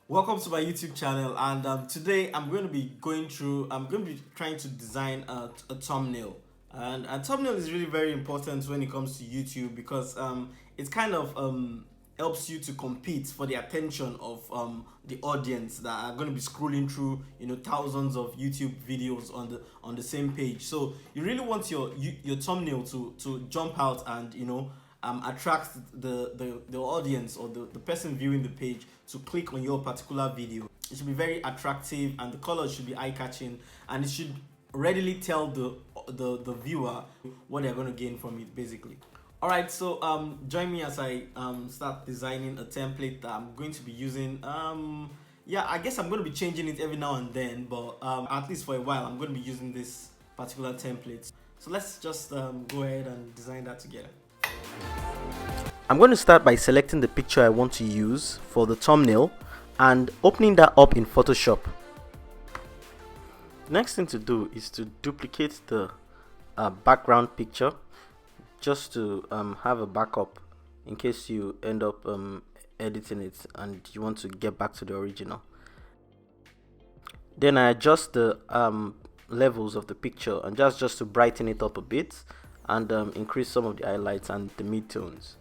Welcome to my YouTube channel, and today I'm going to be I'm going to be trying to design a thumbnail. And a thumbnail is really very important when it comes to YouTube because it kind of helps you to compete for the attention of the audience that are going to be scrolling through, thousands of YouTube videos on the same page. So you really want your thumbnail to jump out and attract the audience or the person viewing the page to click on your particular video. It should be very attractive and the colors should be eye-catching, and it should readily tell the viewer what they're going to gain from it, basically. All right, so join me as I start designing a template that I'm going to be using. Yeah, I guess I'm going to be changing it every now and then, but at least for a while I'm going to be using this particular template. So let's just go ahead and design that together. I'm going to start by selecting the picture I want to use for the thumbnail and opening that up in Photoshop. Next thing to do is to duplicate the background picture just to have a backup in case you end up editing it and you want to get back to the original. Then I adjust the levels of the picture and just to brighten it up a bit and increase some of the highlights and the midtones.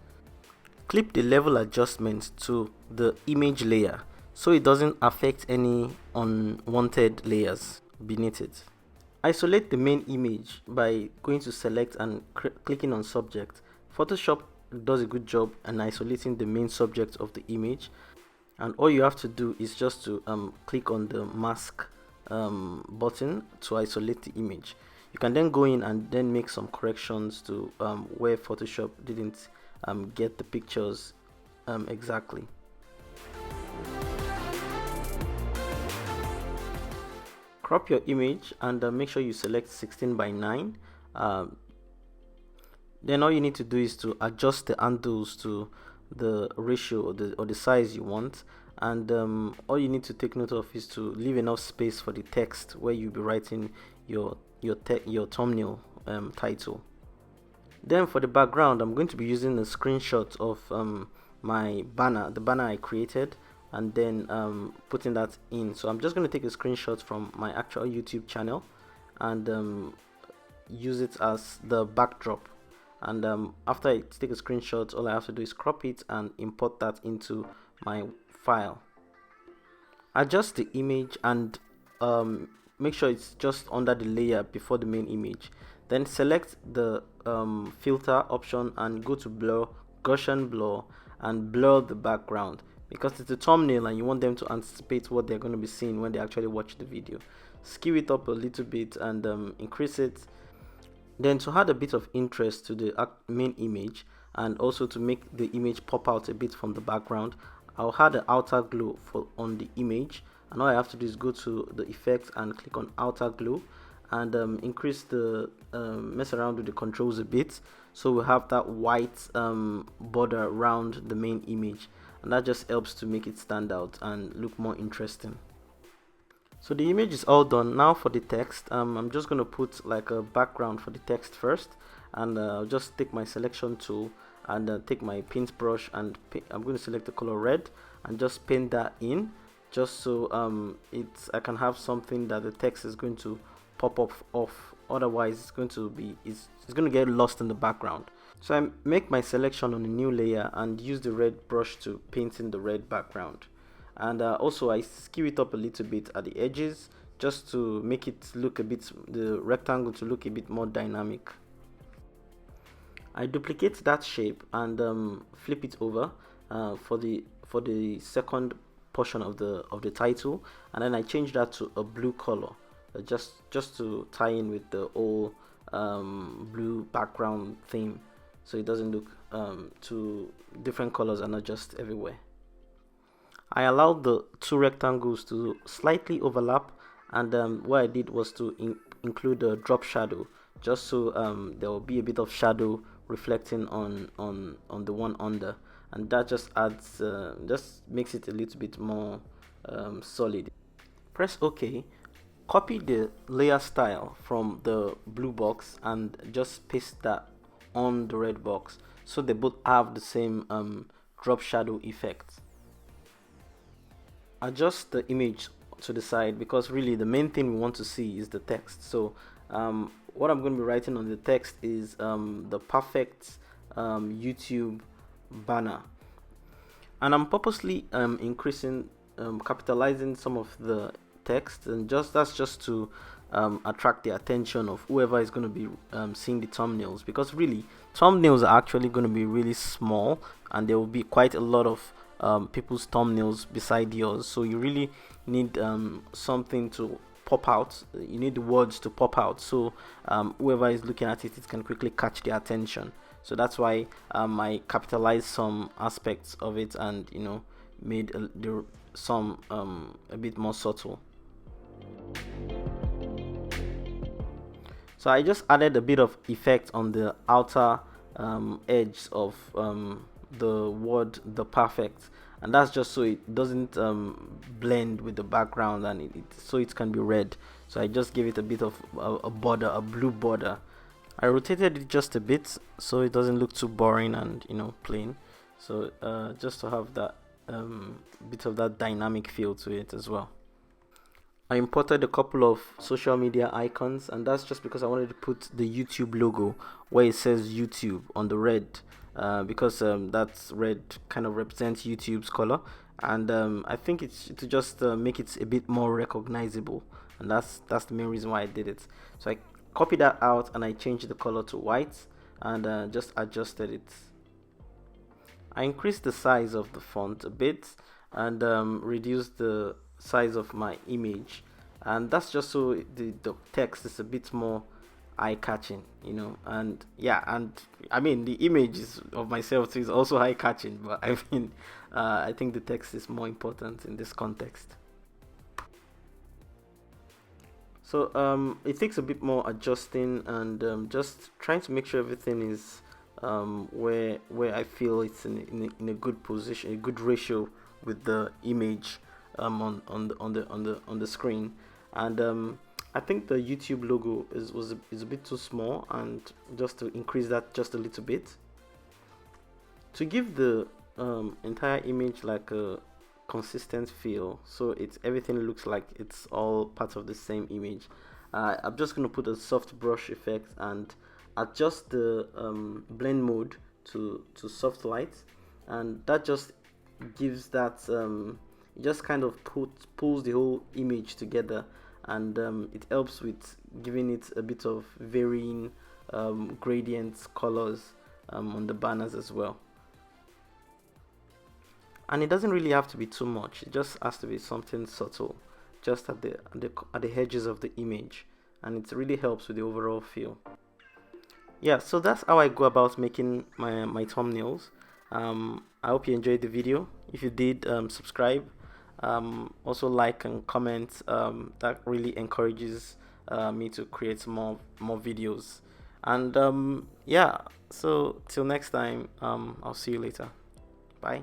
Clip the level adjustment to the image layer so it doesn't affect any unwanted layers beneath it. Isolate the main image by going to select and clicking on subject. Photoshop does a good job in isolating the main subject of the image, and all you have to do is just to click on the mask button to isolate the image. You can then go in and then make some corrections to where Photoshop didn't get the pictures exactly. Crop your image and make sure you select 16:9. Then all you need to do is to adjust the handles to the ratio or the size you want, and all you need to take note of is to leave enough space for the text where you'll be writing your thumbnail title. Then for the background, I'm going to be using a screenshot of my banner, the banner I created, and then putting that in. So I'm just going to take a screenshot from my actual YouTube channel and use it as the backdrop. And after I take a screenshot, all I have to do is crop it and import that into my file. Adjust the image and make sure it's just under the layer before the main image. Then select the filter option and go to blur, Gaussian blur, and blur the background because it's a thumbnail and you want them to anticipate what they're going to be seeing when they actually watch the video. Skew it up a little bit and increase it. Then to add a bit of interest to the main image and also to make the image pop out a bit from the background, I'll add an outer glow on the image, and all I have to do is go to the effects and click on outer glow and increase the mess around with the controls a bit so we have that white border around the main image, and that just helps to make it stand out and look more interesting. So the image is all done. Now for the text, I'm just going to put like a background for the text first, and I'll just take my selection tool and take my paintbrush and I'm going to select the color red and just paint that in, just so I can have something that the text is going to pop up off. Otherwise it's going to get lost in the background. So I make my selection on a new layer and use the red brush to paint in the red background. And also I skew it up a little bit at the edges just to make it look a bit, the rectangle to look a bit more dynamic. I duplicate that shape and flip it over for the second portion of the title, and then I change that to a blue color just to tie in with the whole blue background theme, so it doesn't look two different colors are not just everywhere. I allowed the two rectangles to slightly overlap, and what I did was to include a drop shadow just so there will be a bit of shadow reflecting on the one under, and that just adds just makes it a little bit more solid. Press OK. Copy the layer style from the blue box and just paste that on the red box so they both have the same drop shadow effect. adjust the image to the side, because really the main thing we want to see is the text. So what I'm going to be writing on the text is the perfect YouTube banner, and I'm purposely increasing, capitalizing some of the text, and that's just to attract the attention of whoever is going to be seeing the thumbnails, because really thumbnails are actually going to be really small, and there will be quite a lot of people's thumbnails beside yours. So you really need something to pop out. You need the words to pop out, so whoever is looking at it can quickly catch their attention. So that's why I capitalized some aspects of it, and made some a bit more subtle. So I just added a bit of effect on the outer edge of the word "the perfect," and that's just so it doesn't blend with the background, and so it can be read. So I just gave it a bit of a border, a blue border. I rotated it just a bit so it doesn't look too boring and plain. So just to have that bit of that dynamic feel to it as well. I imported a couple of social media icons, and that's just because I wanted to put the YouTube logo where it says YouTube on the red, because that's red kind of represents YouTube's color, and I think it's to just make it a bit more recognizable, and that's the main reason why I did it. So I copied that out and I changed the color to white, and just adjusted it. I increased the size of the font a bit, and reduced the size of my image, and that's just so the text is a bit more eye-catching, and yeah, and I mean the image of myself is also eye-catching, but I mean I think the text is more important in this context. So it takes a bit more adjusting, and just trying to make sure everything is where I feel it's in a good position, a good ratio with the image on the screen. And I think the YouTube logo is a bit too small, and just to increase that just a little bit to give the entire image like a consistent feel, so everything looks like it's all part of the same image. I'm just going to put a soft brush effect and adjust the blend mode to soft light, and that just gives that it just kind of pulls the whole image together, and it helps with giving it a bit of varying gradients, colors on the banners as well. And it doesn't really have to be too much, it just has to be something subtle, just at the edges of the image, and it really helps with the overall feel. Yeah, so that's how I go about making my thumbnails. I hope you enjoyed the video. If you did, subscribe, also like and comment. That really encourages me to create more videos. And yeah, so till next time, I'll see you later. Bye.